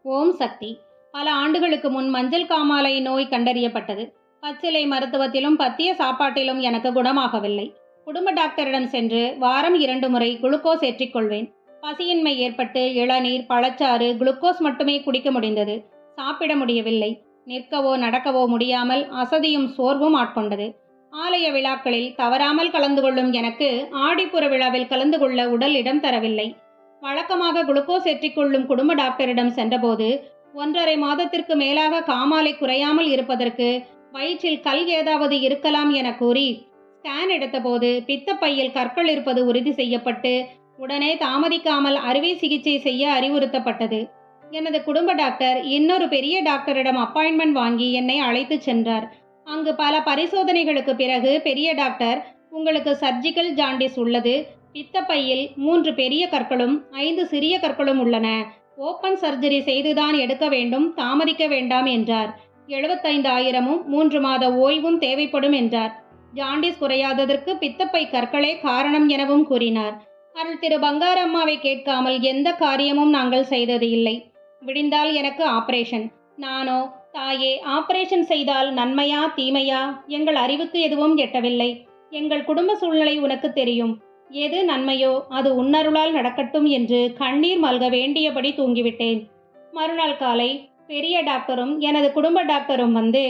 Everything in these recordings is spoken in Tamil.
ஓம் சக்தி. பல ஆண்டுகளுக்கு முன் மஞ்சள் காமாலை நோய் கண்டறியப்பட்டது. பச்சிலை மருத்துவத்திலும் பத்திய சாப்பாட்டிலும் எனக்கு குணமாகவில்லை. குடும்ப டாக்டரிடம் சென்று வாரம் 2 முறை குளுக்கோஸ் ஏற்றிக்கொள்வேன். பசியின்மை ஏற்பட்டு இளநீர், பழச்சாறு, குளுக்கோஸ் மட்டுமே குடிக்க முடிந்தது. சாப்பிட முடியவில்லை. நிற்கவோ நடக்கவோ முடியாமல் அசதியும் சோர்வும் ஆட்கொண்டது. ஆலய விழாக்களில் தவறாமல் கலந்து கொள்ளும் எனக்கு ஆடிப்புற விழாவில் கலந்து கொள்ள உடல் இடம் தரவில்லை. வழக்கமாக குளுக்கோஸ் ஏற்றிக்கொள்ளும் குடும்ப டாக்டரிடம் சென்றபோது 1½ மாதத்திற்கு மேலாக காமாலை குறையாமல் இருப்பதற்கு வயிற்றில் கல் ஏதாவது இருக்கலாம் என கூறி ஸ்கேன் எடுத்தபோது பித்தப்பையில் கற்கள் இருப்பது உறுதி செய்யப்பட்டு உடனே தாமதிக்காமல் அறுவை சிகிச்சை செய்ய அறிவுறுத்தப்பட்டது. எனது குடும்ப டாக்டர் இன்னொரு பெரிய டாக்டரிடம் அப்பாயின்மெண்ட் வாங்கி என்னை அழைத்து சென்றார். அங்கு பல பரிசோதனைகளுக்கு பிறகு பெரிய டாக்டர், உங்களுக்கு சர்ஜிக்கல் ஜாண்டிஸ் உள்ளது. பித்தப்பையில் 3 பெரிய கற்களும் 5 சிறிய கற்களும் உள்ளன. ஓப்பன் சர்ஜரி செய்துதான் எடுக்க வேண்டும், தாமதிக்க வேண்டாம் என்றார். 75,000ம் 3 மாத ஓய்வும் தேவைப்படும் என்றார். ஜாண்டிஸ் குறையாததற்கு பித்தப்பை கற்களே காரணம் எனவும் கூறினார். அருள் திரு பங்காரம்மாவை கேட்காமல் எந்த காரியமும் நாங்கள் செய்தது இல்லை. விடிந்தால் எனக்கு ஆபரேஷன். நானோ, தாயே, ஆபரேஷன் செய்தால் நன்மையா தீமையா? எங்கள் அறிவுக்கு எதுவும் எட்டவில்லை. எங்கள் குடும்ப சூழ்நிலை உனக்கு தெரியும். எது நன்மையோ அது உன்னருளால் நடக்கட்டும் என்று கண்ணீர் மல்க வேண்டியபடி தூங்கிவிட்டேன். மறுநாள் காலை பெரிய டாக்டரும் எனது குடும்ப டாக்டரும் வந்து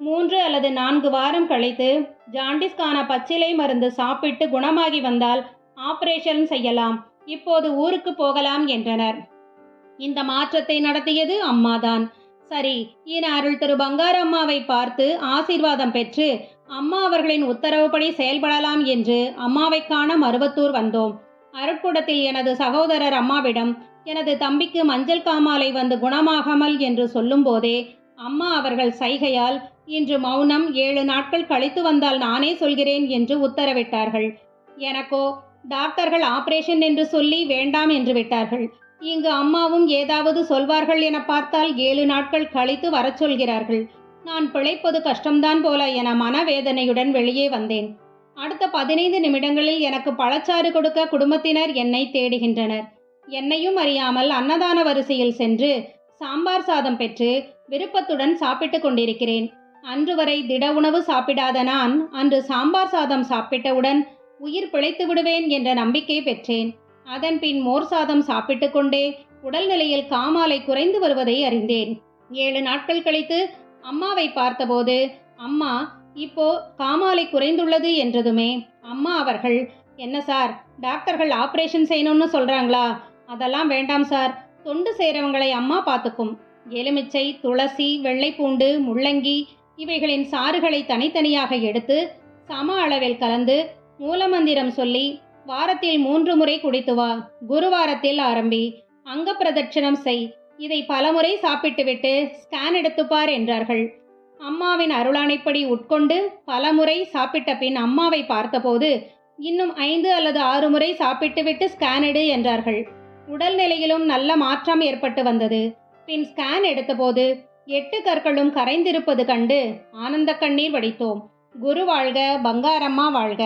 3 அல்லது 4 வாரம் கழித்து ஜாண்டிஸ்கான பச்சிலை மருந்து சாப்பிட்டு குணமாகி வந்தால் ஆபரேஷன் செய்யலாம், இப்போது ஊருக்கு போகலாம் என்றனர். இந்த மாற்றத்தை நடத்தியது அம்மாதான். சரி, என அருள் திரு பங்காரம்மாவை பார்த்து ஆசீர்வாதம் பெற்று அம்மா அவர்களின் உத்தரவுப்படி செயல்படலாம் என்று அம்மாவை காண மருவத்தூர் வந்தோம். அருட்கூடத்தில் எனது சகோதரர் அம்மாவிடம் எனது தம்பிக்கு மஞ்சள் காமாலை வந்து குணமாகாமல் என்று சொல்லும் போதே அம்மா அவர்கள் சைகையால் இன்று மௌனம், 7 நாட்கள் கழித்து வந்தால் நானே சொல்கிறேன் என்று உத்தரவிட்டார்கள். எனக்கோ டாக்டர்கள் ஆபரேஷன் என்று சொல்லி வேண்டாம் என்று விட்டார்கள். இங்கு அம்மாவும் ஏதாவது சொல்வார்கள் என பார்த்தால் 7 நாட்கள் கழித்து வரச் சொல்கிறார்கள். நான் பிழைப்பது கஷ்டம்தான் போல என மனவேதனையுடன் வெளியே வந்தேன். அடுத்த 15 நிமிடங்களில் எனக்கு பழச்சாறு கொடுக்க குடும்பத்தினர் என்னை தேடுகின்றனர். என்னையும் அறியாமல் அன்னதான வரிசையில் சென்று சாம்பார் சாதம் பெற்று விருப்பத்துடன் சாப்பிட்டு கொண்டிருக்கிறேன். அன்று வரை திட உணவு சாப்பிடாத நான் அன்று சாம்பார் சாதம் சாப்பிட்டவுடன் உயிர் பிழைத்து விடுவேன் என்ற நம்பிக்கை பெற்றேன். அதன் பின் மோர் சாதம் சாப்பிட்டு கொண்டே உடல்நிலையில் காமாலை குறைந்து வருவதை அறிந்தேன். 7 நாட்கள் கழித்து அம்மாவை பார்த்தபோது, அம்மா இப்போ காமாலை குறைந்துள்ளது என்றதுமே அம்மா அவர்கள், என்ன சார், டாக்டர்கள் ஆபரேஷன் செய்யணும்னு சொல்றாங்களா? அதெல்லாம் வேண்டாம் சார், தொண்டு செய்கிறவங்களை அம்மா பார்த்துக்கும். எலுமிச்சை, துளசி, வெள்ளைப்பூண்டு, முள்ளங்கி இவைகளின் சாறுகளை தனித்தனியாக எடுத்து சம அளவில் கலந்து மூலமந்திரம் சொல்லி வாரத்தில் 3 முறை குடித்து வா. குருவாரத்தில் ஆரம்பி. அங்க பிரதட்சணம் செய். இதை பலமுறை சாப்பிட்டுவிட்டு ஸ்கேன் எடுத்துப்பார் என்றார்கள். அம்மாவின் அருளாணைப்படி உட்கொண்டு பலமுறை சாப்பிட்ட பின் அம்மாவை பார்த்தபோது இன்னும் 5 அல்லது 6 முறை சாப்பிட்டுவிட்டு ஸ்கேன் எடு என்றார்கள். உடல்நிலையிலும் நல்ல மாற்றம் ஏற்பட்டு வந்தது. பின் ஸ்கேன் எடுத்தபோது 8 கற்களும் கரைந்திருப்பது கண்டு ஆனந்த கண்ணீர் வடித்தோம். குரு வாழ்க, பங்காரம்மா வாழ்க.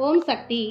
ஓம் சக்தி.